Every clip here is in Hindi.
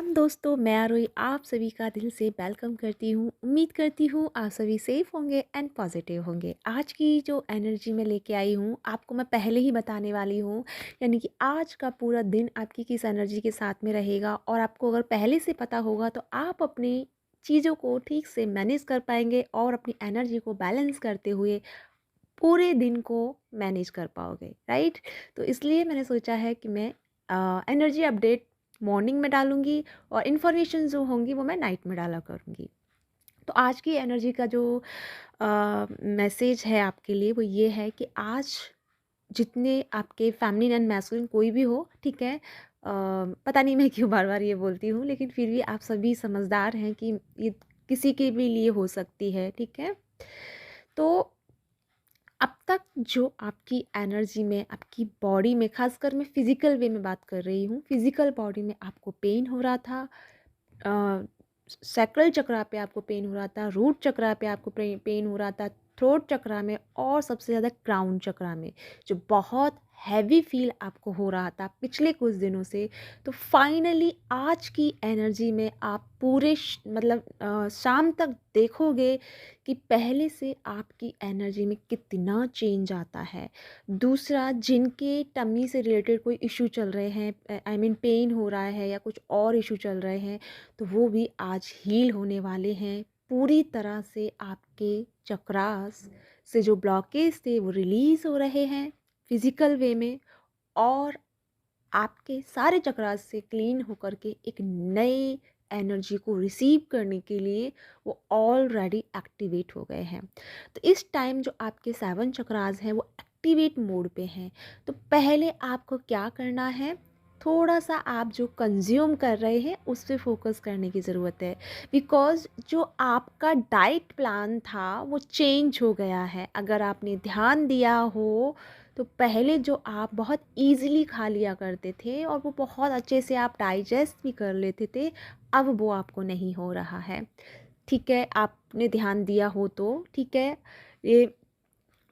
राम दोस्तों, मैं आरोही आप सभी का दिल से वेलकम करती हूँ। उम्मीद करती हूँ आप सभी सेफ होंगे एंड पॉजिटिव होंगे। आज की जो एनर्जी मैं लेके आई हूँ आपको मैं पहले ही बताने वाली हूँ, यानी कि आज का पूरा दिन आपकी किस एनर्जी के साथ में रहेगा। और आपको अगर पहले से पता होगा तो आप अपनी चीज़ों को ठीक से मैनेज कर पाएंगे और अपनी एनर्जी को बैलेंस करते हुए पूरे दिन को मैनेज कर पाओगे, राइट। तो इसलिए मैंने सोचा है कि मैं एनर्जी अपडेट मॉर्निंग में डालूंगी और इन्फॉर्मेशन जो होंगी वो मैं नाइट में डाला करूँगी। तो आज की एनर्जी का जो मैसेज है आपके लिए वो ये है कि आज जितने आपके फेमिनिन एंड मैस्कुलिन कोई भी हो, ठीक है। पता नहीं मैं क्यों बार बार ये बोलती हूँ, लेकिन फिर भी आप सभी समझदार हैं कि ये किसी के भी लिए हो सकती है, ठीक है। तो अब तक जो आपकी एनर्जी में, आपकी बॉडी में, खासकर मैं फिज़िकल वे में बात कर रही हूँ, फिज़िकल बॉडी में आपको पेन हो रहा था, सैक्रल चक्रा पे आपको पेन हो रहा था, रूट चक्रा पे आपको पेन हो रहा था, थ्रोट चक्रा में और सबसे ज़्यादा क्राउन चक्रा में, जो बहुत हैवी फील आपको हो रहा था पिछले कुछ दिनों से। तो फाइनली आज की एनर्जी में आप पूरे मतलब शाम तक देखोगे कि पहले से आपकी एनर्जी में कितना चेंज आता है। दूसरा, जिनके टमी से रिलेटेड कोई इशू चल रहे हैं, आई मीन पेन हो रहा है या कुछ और इशू चल रहे हैं, तो वो भी आज हील होने वाले हैं। पूरी तरह से आपके चक्रास से जो ब्लॉकेज थे वो रिलीज़ हो रहे हैं फिज़िकल वे में, और आपके सारे चक्रास से क्लीन होकर के एक नए एनर्जी को रिसीव करने के लिए वो ऑलरेडी एक्टिवेट हो गए हैं। तो इस टाइम जो आपके 7 चक्रास हैं वो एक्टिवेट मोड पे हैं। तो पहले आपको क्या करना है, थोड़ा सा आप जो कंज्यूम कर रहे हैं उस पे फोकस करने की ज़रूरत है। बिकॉज़ जो आपका डाइट प्लान था वो चेंज हो गया है। अगर आपने ध्यान दिया हो तो पहले जो आप बहुत ईज़िली खा लिया करते थे और वो बहुत अच्छे से आप डाइजेस्ट भी कर लेते थे, अब वो आपको नहीं हो रहा है, ठीक है। आपने ध्यान दिया हो तो ठीक है, ये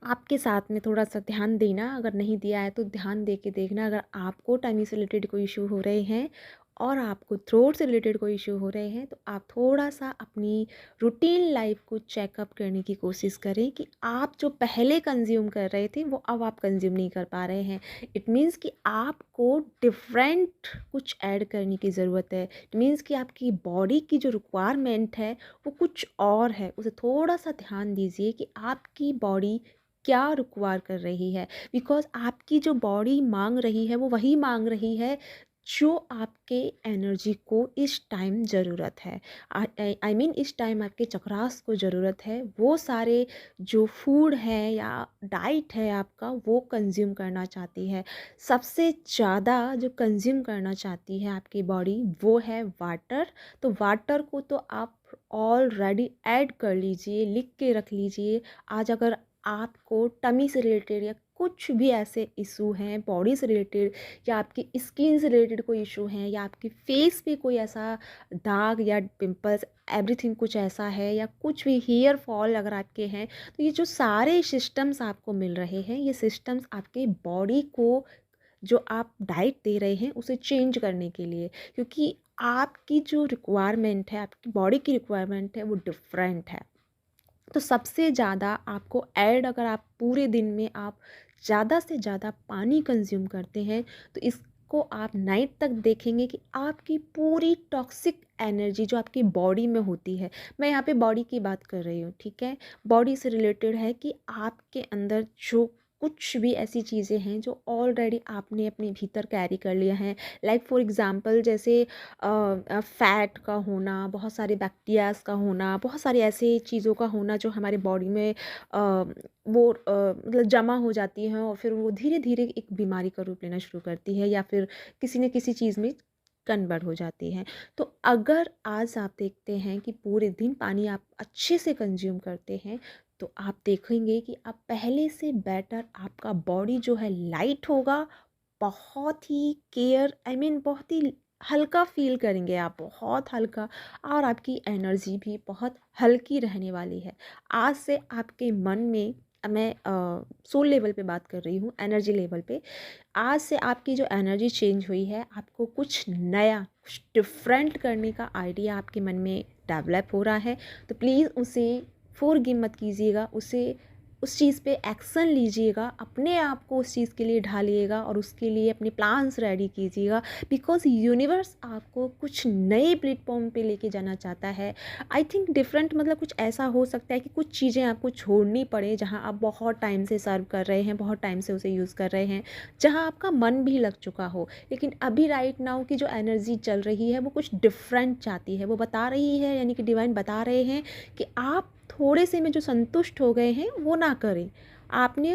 आपके साथ में थोड़ा-सा ध्यान देना, अगर नहीं दिया है तो ध्यान दे के देखना। अगर आपको टमी से रिलेटेड कोई इश्यू हो रहे हैं और आपको थ्रोट से रिलेटेड कोई इश्यू हो रहे हैं, तो आप थोड़ा-सा अपनी रूटीन लाइफ को चेकअप करने की कोशिश करें कि आप जो पहले कंज़्यूम कर रहे थे, वो अब आप कंज़्यूम नहीं कर पा रहे हैं। इट मीन्स कि आपको डिफरेंट कुछ ऐड करने की ज़रूरत है। इट मीन्स कि आपकी बॉडी की जो रिक्वायरमेंट है, वो कुछ और है। उसे थोड़ा-सा ध्यान दीजिए कि आपकी बॉडी क्या रिक्वायर कर रही है। बिकॉज़ आपकी जो बॉडी मांग रही है वो वही मांग रही है जो आपके एनर्जी को इस टाइम ज़रूरत है। आई मीन इस टाइम आपके चक्रास को ज़रूरत है। वो सारे जो फूड है या डाइट है आपका, वो कंज्यूम करना चाहती है। सबसे ज़्यादा जो कंज्यूम करना चाहती है आपकी बॉडी वो है वाटर। तो वाटर को तो आप ऑलरेडी ऐड कर लीजिए, लिख के रख लीजिए। आज अगर आपको टमी से रिलेटेड या कुछ भी ऐसे इशू हैं बॉडी से रिलेटेड, या आपकी स्किन से रिलेटेड कोई इशू हैं, या आपकी फेस पे कोई ऐसा दाग या पिंपल्स, एवरीथिंग कुछ ऐसा है, या कुछ भी हेयर फॉल अगर आपके हैं, तो ये जो सारे सिस्टम्स आपको मिल रहे हैं, ये सिस्टम्स आपके बॉडी को जो आप डाइट दे रहे हैं उसे चेंज करने के लिए, क्योंकि आपकी जो रिक्वायरमेंट है, आपकी बॉडी की रिक्वायरमेंट है, वो डिफरेंट है। तो सबसे ज़्यादा आपको ऐड, अगर आप पूरे दिन में आप ज़्यादा से ज़्यादा पानी कंज्यूम करते हैं, तो इसको आप नाइट तक देखेंगे कि आपकी पूरी टॉक्सिक एनर्जी जो आपकी बॉडी में होती है, मैं यहाँ पे बॉडी की बात कर रही हूँ, ठीक है। बॉडी से रिलेटेड है कि आपके अंदर जो कुछ भी ऐसी चीज़ें हैं जो ऑलरेडी आपने अपने भीतर कैरी कर लिया है। लाइक फॉर एग्ज़ाम्पल, जैसे फैट का होना, बहुत सारे बैक्टीरियाज का होना, बहुत सारी ऐसे चीज़ों का होना जो हमारे बॉडी में मतलब जमा हो जाती हैं और फिर वो धीरे धीरे एक बीमारी का रूप लेना शुरू करती है, या फिर किसी न किसी चीज़ में कन्वर्ट हो जाती हैं। तो अगर आज आप देखते हैं कि पूरे दिन पानी आप अच्छे से कंज्यूम करते हैं, तो आप देखेंगे कि आप पहले से बेटर, आपका बॉडी जो है लाइट होगा, बहुत ही केयर, आई मीन बहुत ही हल्का फ़ील करेंगे आप, बहुत हल्का। और आपकी एनर्जी भी बहुत हल्की रहने वाली है। आज से आपके मन में अब मैं सोल लेवल पे बात कर रही हूँ, एनर्जी लेवल पे। आज से आपकी जो एनर्जी चेंज हुई है, आपको कुछ नया, कुछ डिफरेंट करने का आइडिया आपके मन में डेवलप हो रहा है, तो प्लीज़ उसे फ़ॉरगिव मत कीजिएगा, उसे उस चीज़ पे एक्शन लीजिएगा, अपने आप को उस चीज़ के लिए ढालिएगा और उसके लिए अपने प्लान्स रेडी कीजिएगा, बिकॉज़ यूनिवर्स आपको कुछ नए प्लेटफॉर्म पे लेके जाना चाहता है। आई थिंक डिफरेंट मतलब कुछ ऐसा हो सकता है कि कुछ चीज़ें आपको छोड़नी पड़े, जहाँ आप बहुत टाइम से सर्व कर रहे हैं, बहुत टाइम से उसे यूज़ कर रहे हैं, जहाँ आपका मन भी लग चुका हो, लेकिन अभी राइट नाउ की जो एनर्जी चल रही है वो कुछ डिफरेंट चाहती है। वो बता रही है, यानी कि डिवाइन बता रहे हैं कि आप थोड़े से में जो संतुष्ट हो गए हैं वो ना करें। आपने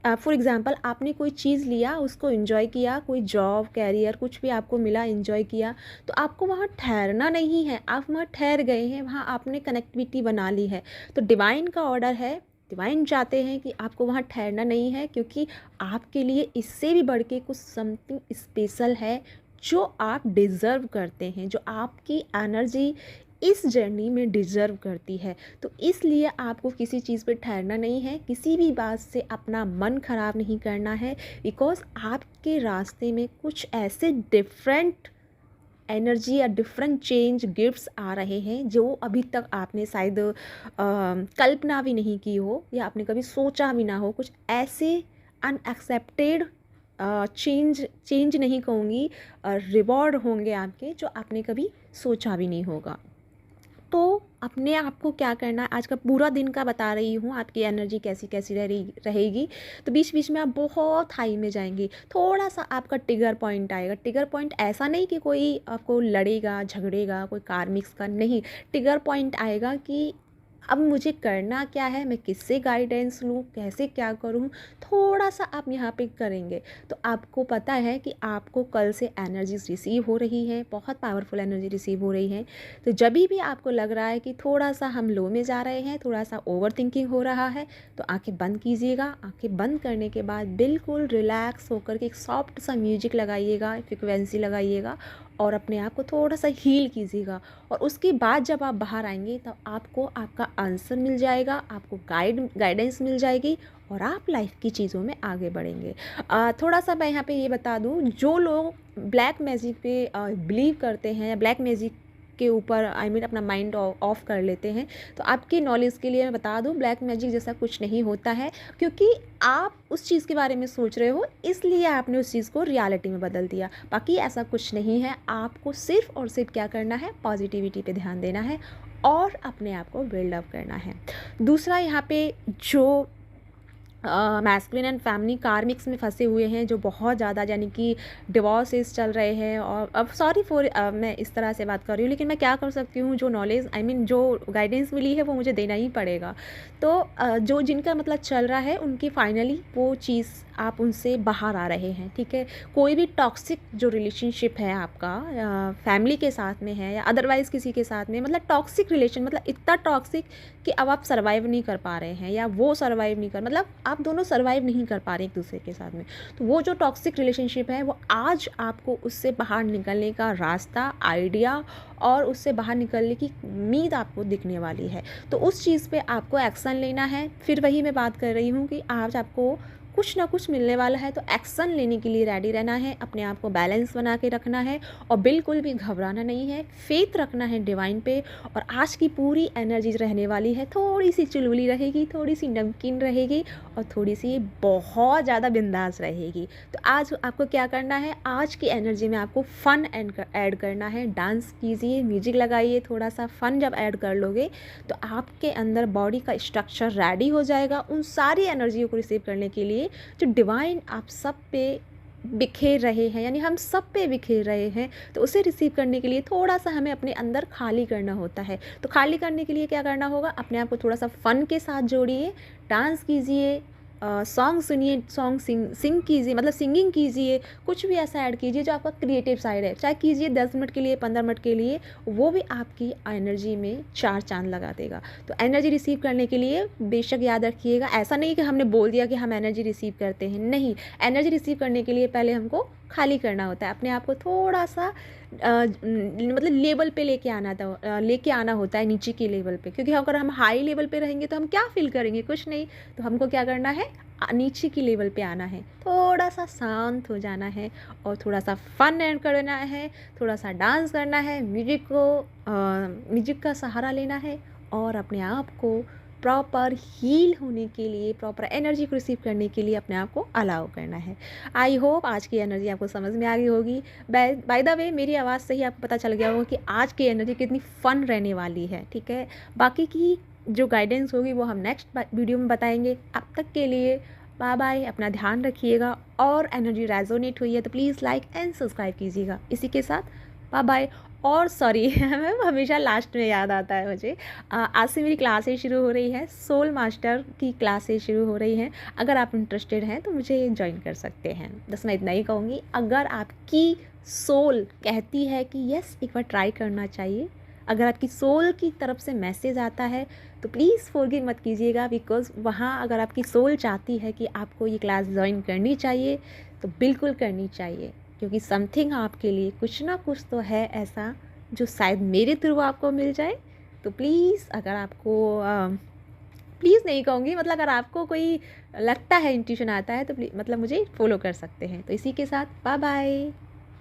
फॉर एग्ज़ाम्पल आपने कोई चीज़ लिया, उसको एन्जॉय किया, कोई जॉब, कैरियर कुछ भी आपको मिला, एन्जॉय किया, तो आपको वहाँ ठहरना नहीं है, आप वहाँ ठहर गए हैं, वहाँ आपने कनेक्टिविटी बना ली है। तो डिवाइन का ऑर्डर है, डिवाइन चाहते हैं कि आपको वहाँ ठहरना नहीं है, क्योंकि आपके लिए इससे भी बढ़ के कुछ समथिंग स्पेशल है जो आप डिज़र्व करते हैं, जो आपकी एनर्जी इस जर्नी में डिज़र्व करती है। तो इसलिए आपको किसी चीज़ पे ठहरना नहीं है, किसी भी बात से अपना मन ख़राब नहीं करना है, बिकॉज़ आपके रास्ते में कुछ ऐसे डिफरेंट एनर्जी या डिफरेंट चेंज गिफ्ट्स आ रहे हैं जो अभी तक आपने शायद कल्पना भी नहीं की हो या आपने कभी सोचा भी ना हो। कुछ ऐसे अनएक्सेप्टेड चेंज चेंज नहीं कहूँगी, रिवॉर्ड होंगे आपके जो आपने कभी सोचा भी नहीं होगा। तो अपने आप को क्या करना है, आज का पूरा दिन का बता रही हूँ, आपकी एनर्जी कैसी कैसी रहेगी। तो बीच बीच में आप बहुत हाई में जाएंगी, थोड़ा सा आपका ट्रिगर पॉइंट आएगा। ट्रिगर पॉइंट ऐसा नहीं कि कोई आपको लड़ेगा झगड़ेगा, कोई कार्मिक्स का नहीं। ट्रिगर पॉइंट आएगा कि अब मुझे करना क्या है, मैं किससे गाइडेंस लूँ, कैसे क्या करूँ, थोड़ा सा आप यहाँ पे करेंगे तो आपको पता है कि आपको कल से एनर्जीज रिसीव हो रही है, बहुत पावरफुल एनर्जी रिसीव हो रही है। तो जब भी आपको लग रहा है कि थोड़ा सा हम लो में जा रहे हैं, थोड़ा सा ओवर थिंकिंग हो रहा है, तो आंखें बंद कीजिएगा। आंखें बंद करने के बाद बिल्कुल रिलैक्स होकर के एक सॉफ्ट सा म्यूजिक लगाइएगा, फ्रिक्वेंसी लगाइएगा और अपने आप को थोड़ा सा हील कीजिएगा। और उसके बाद जब आप बाहर आएंगे तब आपको आपका आंसर मिल जाएगा, आपको गाइडेंस मिल जाएगी और आप लाइफ की चीज़ों में आगे बढ़ेंगे। थोड़ा सा मैं यहाँ पे ये बता दूँ, जो लोग ब्लैक मैजिक पे बिलीव करते हैं या ब्लैक मैजिक के ऊपर अपना माइंड ऑफ कर लेते हैं, तो आपकी नॉलेज के लिए मैं बता दूं, ब्लैक मैजिक जैसा कुछ नहीं होता है, क्योंकि आप उस चीज़ के बारे में सोच रहे हो इसलिए आपने उस चीज़ को रियलिटी में बदल दिया। बाकी ऐसा कुछ नहीं है। आपको सिर्फ और सिर्फ क्या करना है, पॉजिटिविटी पे ध्यान देना है और अपने आप को बिल्डअप करना है। दूसरा, यहाँ पे जो मैस्कुलिन एंड फेमिनिन कार्मिक्स में फंसे हुए हैं, जो बहुत ज़्यादा, यानी कि डिवोर्सेस चल रहे हैं, और अब सॉरी फॉर मैं इस तरह से बात कर रही हूँ, लेकिन मैं क्या कर सकती हूँ, जो नॉलेज जो गाइडेंस मिली है वो मुझे देना ही पड़ेगा। तो जो जिनका मतलब चल रहा है उनकी फाइनली वो चीज़ आप उनसे बाहर आ रहे हैं, ठीक है। कोई भी टॉक्सिक जो रिलेशनशिप है आपका, फैमिली के साथ में है या अदरवाइज़ किसी के साथ में, मतलब टॉक्सिक रिलेशन, मतलब इतना टॉक्सिक कि अब आप सर्वाइव नहीं कर पा रहे हैं या वो सर्वाइव नहीं कर, मतलब आप दोनों सर्वाइव नहीं कर पा रहे एक दूसरे के साथ में, तो वो जो टॉक्सिक रिलेशनशिप है वो आज आपको उससे बाहर निकलने का रास्ता, आइडिया और उससे बाहर निकलने की उम्मीद आपको दिखने वाली है। तो उस चीज़ पे आपको एक्शन लेना है। फिर वही मैं बात कर रही हूँ कि आज आपको कुछ ना कुछ मिलने वाला है, तो एक्शन लेने के लिए रेडी रहना है, अपने आप को बैलेंस बना के रखना है और बिल्कुल भी घबराना नहीं है, फेथ रखना है डिवाइन पे। और आज की पूरी एनर्जी रहने वाली है, थोड़ी सी चुलबुली रहेगी, थोड़ी सी नमकीन रहेगी और थोड़ी सी बहुत ज़्यादा बिंदास रहेगी। तो आज आपको क्या करना है, आज की एनर्जी में आपको फ़न ऐड करना है। डांस कीजिए, म्यूजिक लगाइए, थोड़ा सा फ़न जब ऐड कर लोगे तो आपके अंदर बॉडी का स्ट्रक्चर रेडी हो जाएगा उन सारी एनर्जियों को रिसीव करने के लिए जो डिवाइन आप सब पे बिखेर रहे हैं, यानी हम सब पे बिखेर रहे हैं। तो उसे रिसीव करने के लिए थोड़ा सा हमें अपने अंदर खाली करना होता है। तो खाली करने के लिए क्या करना होगा, अपने आप को थोड़ा सा फ़न के साथ जोड़िए, डांस कीजिए, सॉन्ग सुनिए, सॉन्ग सिंग कीजिए, मतलब सिंगिंग कीजिए, कुछ भी ऐसा ऐड कीजिए जो आपका क्रिएटिव साइड है, चाहे कीजिए 10 मिनट के लिए, 15 मिनट के लिए, वो भी आपकी एनर्जी में 4 चांद लगा देगा। तो एनर्जी रिसीव करने के लिए बेशक याद रखिएगा, ऐसा नहीं कि हमने बोल दिया कि हम एनर्जी रिसीव करते हैं, नहीं, एनर्जी रिसीव करने के लिए पहले हमको खाली करना होता है, अपने आप को थोड़ा सा मतलब लेवल पे लेके आना होता है, नीचे की लेवल पे, क्योंकि अगर हम हाई लेवल पे रहेंगे तो हम क्या फील करेंगे, कुछ नहीं। तो हमको क्या करना है, नीचे की लेवल पे आना है, थोड़ा सा शांत हो जाना है और थोड़ा सा फन एंड करना है, थोड़ा सा डांस करना है, म्यूजिक का सहारा लेना है और अपने आप को प्रॉपर हील होने के लिए, प्रॉपर एनर्जी को रिसीव करने के लिए अपने आप को अलाउ करना है। आई होप आज की एनर्जी आपको समझ में आ गई होगी। बाय द वे, मेरी आवाज़ से ही आपको पता चल गया होगा कि आज की एनर्जी कितनी फ़न रहने वाली है, ठीक है। बाकी की जो गाइडेंस होगी वो हम नेक्स्ट वीडियो में बताएंगे। अब तक के लिए बाय बाय, अपना ध्यान रखिएगा और एनर्जी रेजोनेट हुई है तो प्लीज़ लाइक एंड सब्सक्राइब कीजिएगा। इसी के साथ बाय बाय। और सॉरी मैम, हमेशा लास्ट में याद आता है मुझे, आज से मेरी क्लासेस शुरू हो रही है, सोल मास्टर की क्लासेस शुरू हो रही हैं। अगर आप इंटरेस्टेड हैं तो मुझे ज्वाइन कर सकते हैं। बस मैं इतना ही कहूँगी, अगर आपकी सोल कहती है कि यस एक बार ट्राई करना चाहिए, अगर आपकी सोल की तरफ से मैसेज आता है तो प्लीज़ फॉरगिव मत कीजिएगा, बिकॉज़ वहाँ अगर आपकी सोल चाहती है कि आपको ये क्लास ज्वाइन करनी चाहिए तो बिल्कुल करनी चाहिए, क्योंकि समथिंग आपके लिए कुछ ना कुछ तो है ऐसा जो शायद मेरे थ्रू आपको मिल जाए। तो प्लीज़, अगर आपको प्लीज़ नहीं कहूँगी, मतलब अगर आपको कोई लगता है, इंट्यूशन आता है तो मतलब मुझे फॉलो कर सकते हैं। तो इसी के साथ बाय बाय।